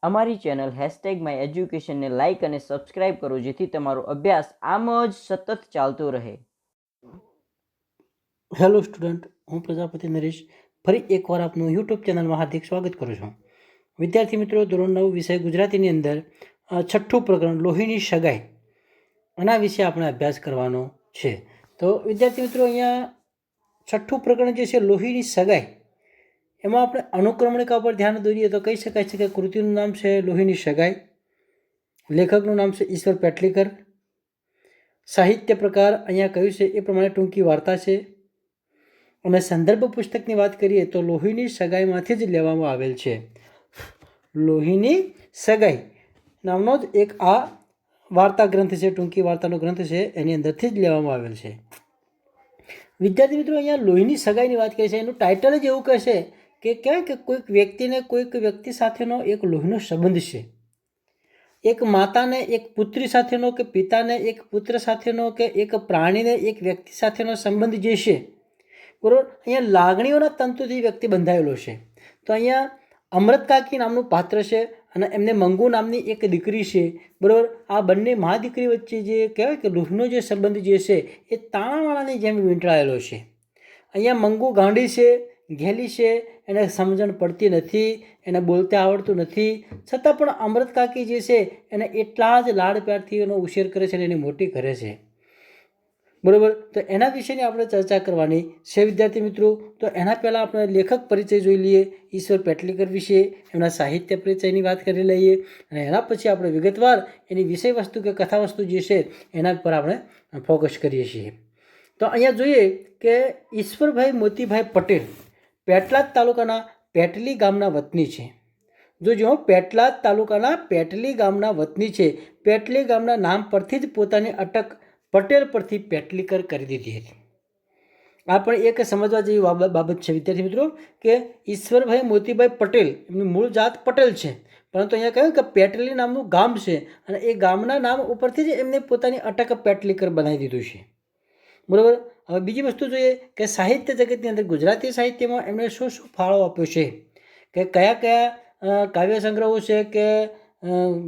અમારી channel #my એજ્યુકેશનને like અને subscribe કરો, જેથી તમારો અભ્યાસ આમ જ સતત ચાલતો રહે. હેલો સ્ટુડન્ટ, હું પ્રજાપતિ નરેશ ફરી એકવાર આપનું યુટ્યુબ ચેનલમાં હાર્દિક સ્વાગત કરું છું. વિદ્યાર્થી મિત્રો, ધોરણ 9 વિષય ગુજરાતીની અંદર છઠ્ઠું પ્રકરણ લોહીની સગાઈ, આના વિશે આપણે અભ્યાસ કરવાનો છે. તો વિદ્યાર્થી મિત્રો, અહીંયા છઠ્ઠું પ્રકરણ જે છે લોહીની સગાઈ, એમાં આપણે અનુક્રમણિકા પર ધ્યાન દોરીએ તો કહી શકાય છે કે કૃતિનું નામ છે લોહીની સગાઈ, લેખકનું નામ છે ઈશ્વર પેટલીકર, સાહિત્ય પ્રકાર અહીંયા કહ્યું છે એ પ્રમાણે ટૂંકી વાર્તા છે, અને સંદર્ભ પુસ્તકની વાત કરીએ તો લોહીની સગાઈમાંથી જ લેવામાં આવેલ છે. લોહીની સગાઈ નામનો જ એક આ વાર્તા ગ્રંથ છે, ટૂંકી વાર્તાનો ગ્રંથ છે, એની અંદરથી જ લેવામાં આવેલ છે. વિદ્યાર્થી મિત્રો, અહીંયા લોહીની સગાઈની વાત કરીએ છીએ, એનું ટાઇટલ જ એવું કહેશે કે કહેવાય કે કોઈક વ્યક્તિને કોઈક વ્યક્તિ સાથેનો એક લોહીનો સંબંધ છે. એક માતાને એક પુત્રી સાથેનો, કે પિતાને એક પુત્ર સાથેનો, કે એક પ્રાણીને એક વ્યક્તિ સાથેનો સંબંધ જે છે, બરાબર, અહીંયા લાગણીઓના તંતુથી વ્યક્તિ બંધાયેલો છે. તો અહીંયા અમૃત કાકી નામનું પાત્ર છે અને એમને મંગુ નામની એક દીકરી છે, બરાબર. આ બંને મા દીકરી વચ્ચે જે કહેવાય કે લોહીનો જે સંબંધ જે છે એ તાણાવાણાની જેમ વીંટળાયેલો છે. અહીંયા મંગુ ગાંડી છે, ઘેલી છે, એને સમજણ પડતી નથી, એને બોલતા આવડતું નથી, છતાં પણ અમૃત કાકી જે છે એને એટલા જ લાડ પ્યારથી એનો ઉછેર કરે છે અને એની મોટી કરે છે, બરાબર. તો એના વિશેની આપણે ચર્ચા કરવાની છે વિદ્યાર્થી મિત્રો. તો એના પહેલાં આપણે લેખક પરિચય જોઈ લઈએ, ઈશ્વર પેટલીકર વિશે એમના સાહિત્ય પરિચયની વાત કરી લઈએ, અને એના પછી આપણે વિગતવાર એની વિષય વસ્તુ કે કથા વસ્તુ જે છે એના પર આપણે ફોકસ કરીએ છીએ. તો અહીંયા જોઈએ કે ઈશ્વરભાઈ મોતીભાઈ પટેલ પેટલાદ તાલુકાના પેટલી ગામના વતની છે. જોજો, પેટલાદ તાલુકાના પેટલી ગામના વતની છે. પેટલી ગામના નામ પરથી જ પોતાની અટક પટેલ પરથી પેટલીકર કરી દીધી હતી. આ પણ એક સમજવા જેવી બાબત છે વિદ્યાર્થી મિત્રો, કે ઈશ્વરભાઈ મોતીભાઈ પટેલ, એમની મૂળ જાત પટેલ છે, પરંતુ અહીંયા કહ્યું કે પેટલી નામનું ગામ છે અને એ ગામના નામ ઉપરથી જ એમને પોતાની અટક પેટલીકર બનાવી દીધું છે, બરાબર. હવે બીજી વસ્તુ જોઈએ કે સાહિત્ય જગતની અંદર ગુજરાતી સાહિત્યમાં એમણે શું શું ફાળો આપ્યો છે, કે કયા કયા કાવ્ય સંગ્રહો છે, કે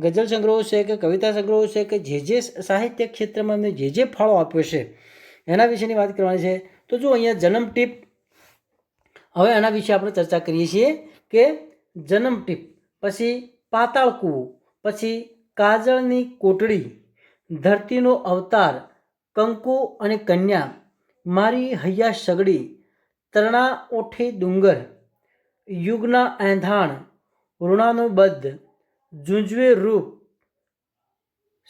ગઝલ સંગ્રહો છે, કે કવિતા સંગ્રહો છે, કે જે સાહિત્ય ક્ષેત્રમાં એમને જે ફાળો આપ્યો છે એના વિશેની વાત કરવાની છે. તો જો અહીંયા જન્મ ટીપ, હવે એના વિશે આપણે ચર્ચા કરીએ છીએ કે જન્મ ટીપ, પછી પાતાળ કૂવો, પછી કાજળની કોટડી, ધરતીનો અવતાર, કંકુ અને કન્યા, મારી હૈયા સગડી, તરણા ઓઠે ડુંગર, યુગના એંધાણ, ઋણાનું બદ્ધ, ઝૂંઝવે રૂપ,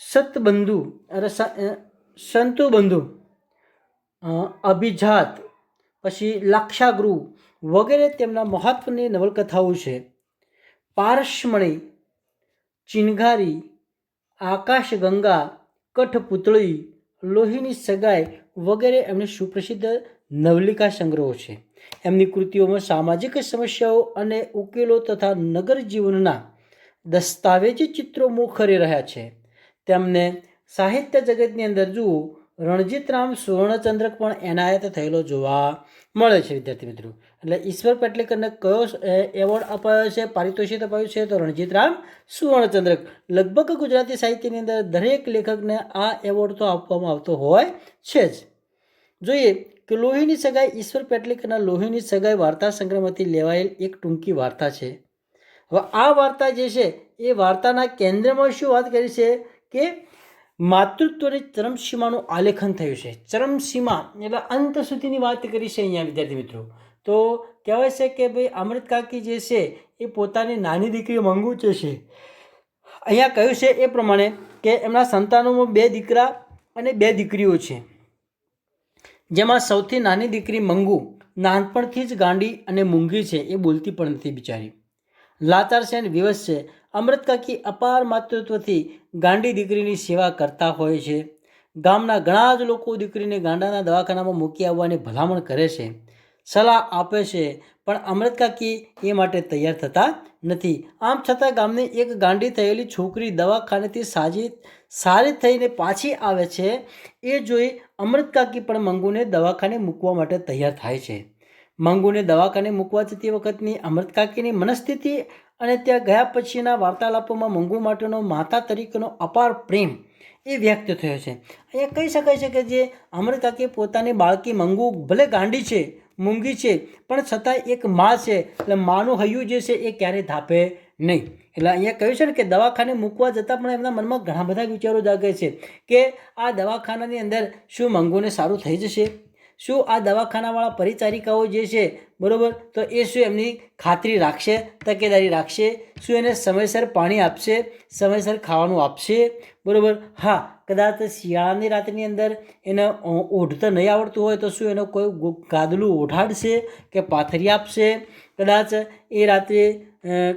સતબંધુ અરે સંતુબંધુ, અભિજાત, પછી લાક્ષાગૃહ વગેરે તેમના મહત્વની નવલકથાઓ છે. પારસમણી, ચિનગારી, આકાશગંગા, કઠપુતળી, લોહીની સગાઈ વગેરે એમની સુપ્રસિદ્ધ નવલિકા સંગ્રહો છે. એમની કૃતિઓમાં સામાજિક સમસ્યાઓ અને ઉકેલો તથા નગર જીવનના દસ્તાવેજી ચિત્રો મુખરે રહ્યા છે. તેમને સાહિત્ય જગતની અંદર જુઓ રણજીતરામ સુવર્ણચંદ્રક પણ એનાયત થયેલો જોવા મળે છે વિદ્યાર્થી મિત્રો. એટલે ઈશ્વર પેટલીકરને કયો એવોર્ડ અપાયો છે, પારિતોષિક અપાયું છે? તો રણજીતરામ સુવર્ણચંદ્રક. લગભગ ગુજરાતી સાહિત્યની અંદર દરેક લેખકને આ એવોર્ડ તો આપવામાં આવતો હોય છે જ. જોઈએ કે લોહીની સગાઈ ઈશ્વર પેટલીકરના લોહીની સગાઈ વાર્તા સંગ્રહમાંથી લેવાયેલ એક ટૂંકી વાર્તા છે. હવે આ વાર્તા જે છે એ વાર્તાના કેન્દ્રમાં શું વાત કરી છે કે માતૃત્વની ચરમસીમાનું આલેખન થયું છે. ચરમસીમા એટલે અંત સુધીની વાત કરી છે અહીંયા વિદ્યાર્થી મિત્રો. તો કહેવાય છે કે ભાઈ અમૃત કાકી જે છે એ પોતાની નાની દીકરી મંગુ છે. અહીંયા કહ્યું છે એ પ્રમાણે કે એમના સંતાનોમાં 2 દીકરા અને 2 દીકરીઓ છે, જેમાં સૌથી નાની દીકરી મંગુ નાનપણથી જ ગાંડી અને મૂંગી છે, એ બોલતી પણ નથી બિચારી, લાચાર છે અને વિવશ છે. અમૃત કાકી અપાર માતૃત્વથી ગાંડી દીકરીની સેવા કરતા હોય છે. ગામના ઘણા જ લોકો દીકરીને ગાંડાના દવાખાનામાં મૂકી આવવાની ભલામણ કરે છે, સલાહ આપે છે, પણ અમૃત કાકી એ માટે તૈયાર થતા નથી. આમ છતાં ગામની એક ગાંડી થયેલી છોકરી દવાખાનેથી સારી થઈને પાછી આવે છે, એ જોઈ અમૃત કાકી પણ મંગુને દવાખાને મૂકવા માટે તૈયાર થાય છે. મંગુને દવાખાને મૂકવા જતી વખતની અમૃત કાકીની મનસ્થિતિ અને ત્યાં ગયા પછીના વાર્તાલાપોમાં મંગુ માટેનો માતા તરીકેનો અપાર પ્રેમ એ વ્યક્ત થયો છે. અહીંયા કહી શકાય છે કે જે અમૃત કાકી પોતાની બાળકી મંગુ ભલે ગાંડી છે, મૂંગી છે, પણ છતાં એક માં છે, એટલે માનું હૈયું જે છે એ ક્યારેય ધાપે નહીં. એટલે અહીંયા કહ્યું છે ને કે દવાખાને મૂકવા જતાં પણ એમના મનમાં ઘણા બધા વિચારો જાગે છે કે આ દવાખાનાની અંદર શું મંગુને સારું થઈ જશે, શું આ દવાખાનાવાળા પરિચારિકાઓ જે છે બરાબર તો એ શું એમની ખાતરી રાખશે, તકેદારી રાખશે, શું એને સમયસર પાણી આપશે, સમયસર ખાવાનું આપશે, બરાબર. હા, કદાચ શિયાળાની રાતની અંદર એને ઓઢતા નહીં આવડતું હોય તો શું એનો કોઈ ગાદલું ઓઢાડશે કે પાથરી આપશે, કદાચ એ રાત્રે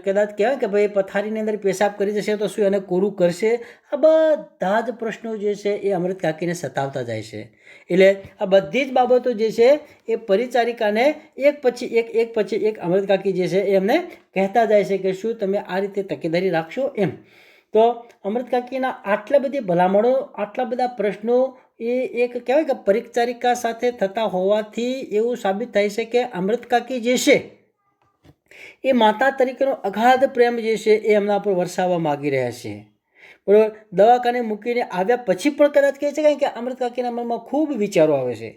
કદાચ કહેવાય કે ભાઈ પથારીની અંદર પેશાબ કરી જશે તો શું એને કોરું કરશે. આ બધા જ પ્રશ્નો જે છે એ અમૃત કાકીને સતાવતા જાય છે. એટલે આ બધી જ બાબતો જે છે એ પરિચારિકાને એક પછી એક અમૃત કાકી જે છે એ એમને કહેતા જાય છે કે શું તમે આ રીતે તકેદારી રાખશો એમ. તો અમૃત કાકીના આટલા બધી ભલામણો, આટલા બધા પ્રશ્નો એ એક કહેવાય કે પરિચારિકા સાથે થતા હોવાથી એવું સાબિત થાય છે કે અમૃત કાકી જે છે એ માતા તરીકેનો અગાધ પ્રેમ જે છે એ એમના પર વરસાવવા માગી રહ્યા છે. બરાબર. દવાખાને મૂકીને આવ્યા પછી પણ કદાચ કહે છે કે અમૃત કાકીના મનમાં ખૂબ વિચારો આવે છે.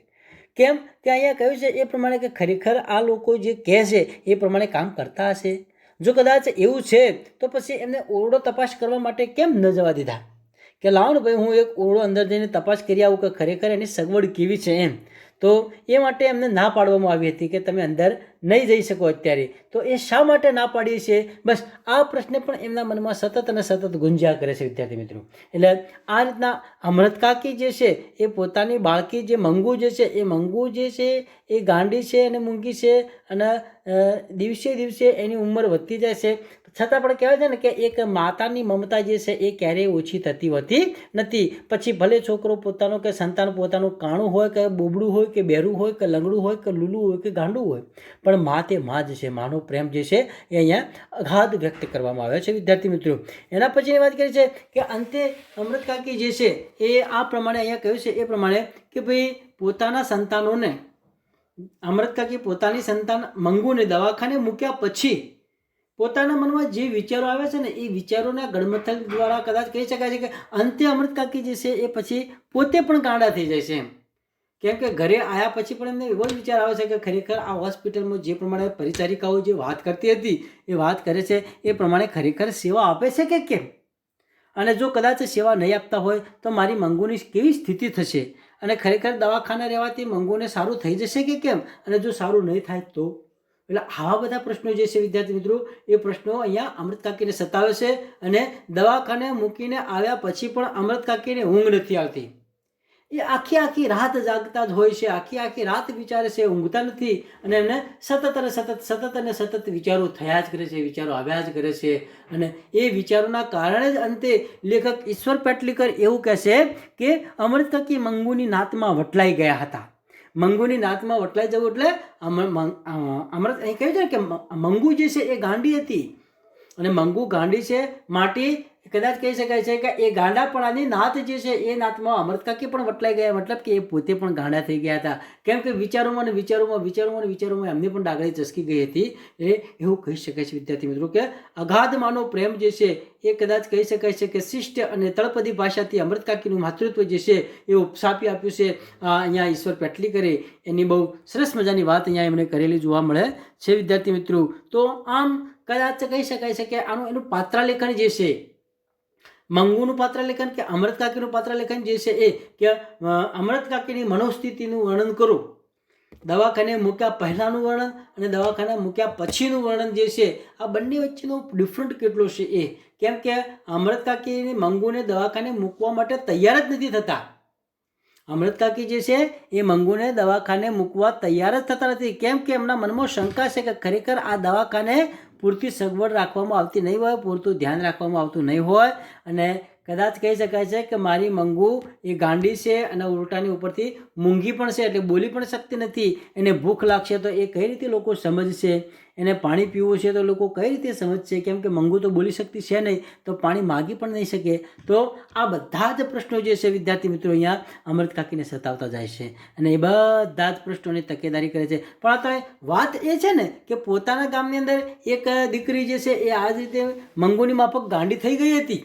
કેમ કે અહીંયા કહ્યું છે એ પ્રમાણે કે ખરેખર આ લોકો જે કહે છે એ પ્રમાણે કામ કરતા હશે. જો કદાચ એવું છે તો પછી એમને ઓરડો તપાસ કરવા માટે કેમ ન જવા દીધા કે લાવો ને ભાઈ હું એક ઓરડો અંદર જઈને તપાસ કરી આવું કે ખરેખર એની સગવડ કેવી છે એમ. તો એ માટે એમને ના પાડવામાં આવી હતી કે તમે અંદર નહીં જઈ શકો અત્યારે. તો એ શા માટે ના પાડી છે? બસ આ પ્રશ્ન પણ એમના મનમાં સતત અને સતત ગુંજ્યા કરે છે વિદ્યાર્થી મિત્રો. એટલે આ રીતના અમૃત કાકી જે છે એ પોતાની બાળકી જે મંગુ જે છે એ મંગુ જે છે એ ગાંડી છે અને મૂંગી છે અને દિવસે દિવસે એની ઉંમર વધતી જાય છે, છતાં પણ કહેવાય છે ને કે એક માતાની મમતા જે છે એ ક્યારેય ઓછી થતી હોતી નથી. પછી ભલે છોકરો પોતાનો કે સંતાન પોતાનું કાણું હોય કે બોબડું હોય કે બેરું હોય કે લંગડું હોય કે લૂલું હોય કે ગાંડું હોય, પણ મા તે મા જ છે. માનો પ્રેમ જે છે એ અહીંયા અગાધ વ્યક્ત કરવામાં આવ્યો છે વિદ્યાર્થી મિત્રો. એના પછીની વાત કરી છે કે અંતે અમૃત કાકી જે છે એ આ પ્રમાણે અહીંયા કહ્યું છે એ પ્રમાણે કે ભાઈ પોતાના સંતાનોને અમૃત કાકી પોતાની સંતાન મંગુને દવાખાને મૂક્યા પછી પોતાના મનમાં જે વિચારો આવે છે ને એ વિચારોના ગણમથલ દ્વારા કદાચ કહી શકાય છે કે અંતે અમૃત કાકી જે છે એ પછી પોતે પણ ગાંડા થઈ જાય છે એમ. કેમ કે ઘરે આવ્યા પછી પણ એમને એવો જ વિચાર આવે છે કે ખરેખર આ હોસ્પિટલમાં જે પ્રમાણે પરિચારિકાઓ જે વાત કરતી હતી એ વાત કરે છે એ પ્રમાણે ખરેખર સેવા આપે છે કે કેમ, અને જો કદાચ સેવા નહીં આપતા હોય તો મારી મંગુની કેવી સ્થિતિ થશે, અને ખરેખર દવાખાને રહેવાથી મંગુને સારું થઈ જશે કે કેમ, અને જો સારું નહીં થાય તો. એટલે આવા બધા પ્રશ્નો જે છે વિદ્યાર્થી મિત્રો એ પ્રશ્નો અહીંયા અમૃત કાકીને સતાવે છે. અને દવાખાને મૂકીને આવ્યા પછી પણ અમૃત કાકીને ઊંઘ નથી આવતી. એ આખી રાત જાગતા જ હોય છે, આખી રાત વિચારે છે, ઊંઘતા નથી, અને એમને સતત અને સતત વિચારો થયા જ કરે છે, વિચારો આવ્યા જ કરે છે. અને એ વિચારોના કારણે જ અંતે લેખક ઈશ્વર પેટલીકર એવું કહે છે કે અમૃત કાકી મંગુની નાતમાં વટલાઈ ગયા હતા. મંગુની નાતમાં વટલાઈ જવું એટલે અમૃત અહીં કહ્યું છે કે મંગુ જે છે એ ગાંડી હતી, અને મંગુ ગાંડી છે માટે કદાચ કહી શકાય છે કે એ ગાંડાપણાની નાત જે છે એ નાતમાં અમૃત કાકી પણ વટલાઈ ગયા, મતલબ કે એ પોતે પણ ગાંડા થઈ ગયા હતા. કેમ કે વિચારોમાં એમને પણ ડાગળી ચસકી ગઈ હતી. એ એવું કહી શકાય છે વિદ્યાર્થી મિત્રો કે અગાધ માનો પ્રેમ જે છે એ કદાચ કહી શકાય છે કે શિષ્ટ અને તળપદી ભાષાથી અમૃત કાકીનું માતૃત્વ જે છે એ ઉપસાપી આપ્યું છે. અહીંયા ઈશ્વર પેટલીકરે એની બહુ સરસ મજાની વાત અહીંયા એમણે કરેલી જોવા મળે છે વિદ્યાર્થી મિત્રો. તો આમ કદાચ કહી શકાય છે કે આનું એનું પાત્રાલેખન જે છે, મંગુનું પાત્રાલેખન કે અમૃત કાકીનું પાત્રાલેખન જે છે એ કે અમૃત કાકીની મનોસ્થિતિનું વર્ણન કરો, દવાખાને મૂક્યા પહેલાંનું વર્ણન અને દવાખાને મૂક્યા પછીનું વર્ણન જે છે આ બંને વચ્ચેનો ડિફરન્ટ કેટલો છે એ. કેમ કે અમૃત કાકીની મંગુને દવાખાને મૂકવા માટે તૈયાર જ નથી થતા. અમૃત કાકી જે છે એ મંગુને દવાખાને મૂકવા તૈયાર જ થતા નથી. કેમ કે એમના મનમાં શંકા છે કે ખરેખર આ દવાખાને પૂરતી સગવડ રાખવામાં આવતી નહીં હોય, પૂરતું ધ્યાન રાખવામાં આવતું નહીં હોય, અને કદાચ કહી શકાય છે કે મારી મંગુ એ ગાંડી છે અને ઉલટાની ઉપરથી મૂંગી પણ છે, એટલે બોલી પણ શકતી નથી. એને ભૂખ લાગશે તો એ કઈ રીતે લોકો સમજશે. એને પાણી પીવું છે તો લોકો કઈ રીતે સમજશે, કેમ કે મંગુ તો બોલી શકતી છે નહીં, તો પાણી માગી પણ નહીં શકે. તો આ બધા જ પ્રશ્નો જે છે વિદ્યાર્થી મિત્રો અહીંયા અમૃત કાકીને સતાવતા જાય છે અને એ બધા જ પ્રશ્નોની તકેદારી કરે છે. પણ આ તો વાત એ છે ને કે પોતાના ગામની અંદર એક દીકરી જે છે એ આ જ રીતે મંગુની માફક ગાંડી થઈ ગઈ હતી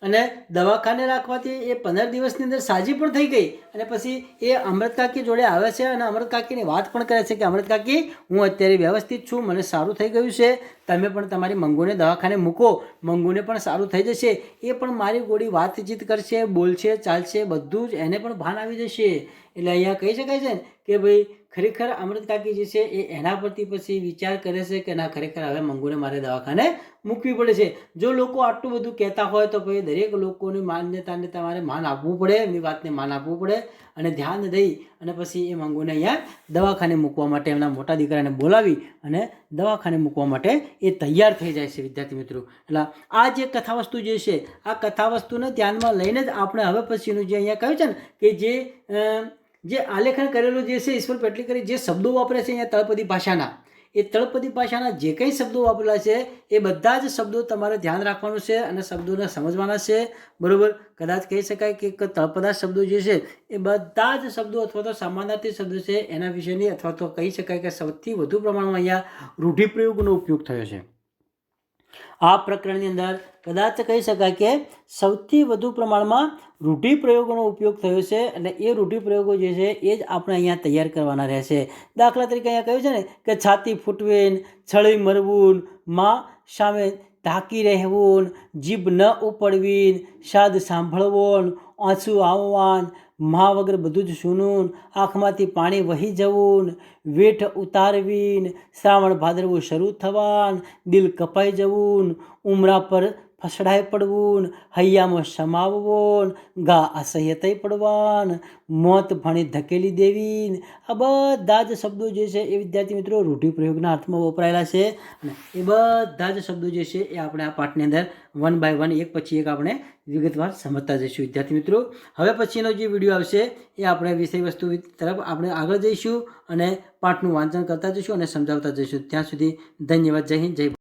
અને દવાખાને રાખવાથી એ 15 દિવસની અંદર સાજી પણ થઈ ગઈ અને પછી એ અમૃત કાકી જોડે આવે છે અને અમૃત કાકીની વાત પણ કરે છે કે અમૃત કાકી, હું અત્યારે વ્યવસ્થિત છું, મને સારું થઈ ગયું છે, તમે પણ તમારી મંગુને દવાખાને મૂકો, મંગુને પણ સારું થઈ જશે, એ પણ મારી ગોળી વાતચીત કરશે, બોલશે, ચાલશે, બધું જ એને પણ ભાન આવી જશે. એટલે અહીંયા કહી શકાય છે ને કે ભાઈ ખરેખર અમૃત કાકી જે છે એ એના પરથી પછી વિચાર કરે છે કે ના, ખરેખર હવે મંગુને મારે દવાખાને મૂકવી પડે છે. જો લોકો આટલું બધું કહેતા હોય તો ભાઈ દરેક લોકોની માન્યતાને તમારે માન આપવું પડે, એમની વાતને માન આપવું પડે અને ધ્યાન દઈ અને પછી એ મંગુને અહીંયા દવાખાને મૂકવા માટે એમના મોટા દીકરાને બોલાવી અને દવાખાને મૂકવા માટે એ તૈયાર થઈ જાય છે વિદ્યાર્થી મિત્રો. એટલે આ જે કથા વસ્તુ જે છે આ કથા વસ્તુને ધ્યાનમાં લઈને જ આપણે હવે પછીનું જે અહીંયા કહ્યું છે ને કે જે આલેખન કરેલું જે છે ઈશ્વર પેટલીકરે જે શબ્દો વાપરે છે અહીંયા તળપદી ભાષાના, એ તળપદી ભાષાના જે કંઈ શબ્દો વાપરેલા છે એ બધા જ શબ્દો તમારે ધ્યાન રાખવાનું છે અને શબ્દોને સમજવાના છે. બરાબર, કદાચ કહી શકાય કે તળપદા શબ્દો જે છે એ બધા જ શબ્દો અથવા તો સમાનાર્થી શબ્દો છે એના વિશેની અથવા તો કહી શકાય કે સૌથી વધુ પ્રમાણમાં અહીંયા રૂઢિપ્રયોગનો ઉપયોગ થયો છે. આ પ્રકરણની અંદર કદાચ કહી શકાય કે સૌથી વધુ પ્રમાણમાં રૂઢિપ્રયોગોનો ઉપયોગ થયો છે અને એ રૂઢિપ્રયોગો જે છે એ જ આપણે અહીંયા તૈયાર કરવાના રહેશે. દાખલા તરીકે અહીંયા કહ્યું છે ને કે છાતી ફૂટવીન, છળી મરવું, માં સામે ઢાંકી રહેવું, જીભ ન ઉપડવીન, શાદ સાંભળવોન, આંસુ આવવાન, મા વગર બધું જ સૂનું, આંખમાંથી પાણી વહી જવું, વેઠ ઉતારવીન, શ્રાવણ ભાદરવું શરૂ થવાન, દિલ કપાઈ જવું, ઉમરા પર ફસડાઈ પડવું, હૈયામાં સમાવવું, ગા અસહ્ય થઈ પડવાન, મોત ભણી ધકેલી દેવી. આ બધા જ શબ્દો જે છે એ વિદ્યાર્થી મિત્રો રૂઢિપ્રયોગના અર્થમાં વપરાયેલા છે અને એ બધા જ શબ્દો જે છે એ આપણે આ પાઠની અંદર 1 by 1 એક પછી એક આપણે વિગતવાર સમજતા જઈશું વિદ્યાર્થી મિત્રો. હવે પછીનો જે વિડીયો આવશે એ આપણે વિષય વસ્તુ તરફ આપણે આગળ જઈશું અને પાઠનું વાંચન કરતા જઈશું અને સમજાવતા જઈશું. ત્યાં સુધી ધન્યવાદ. જય હિન્દ, જય ભારત.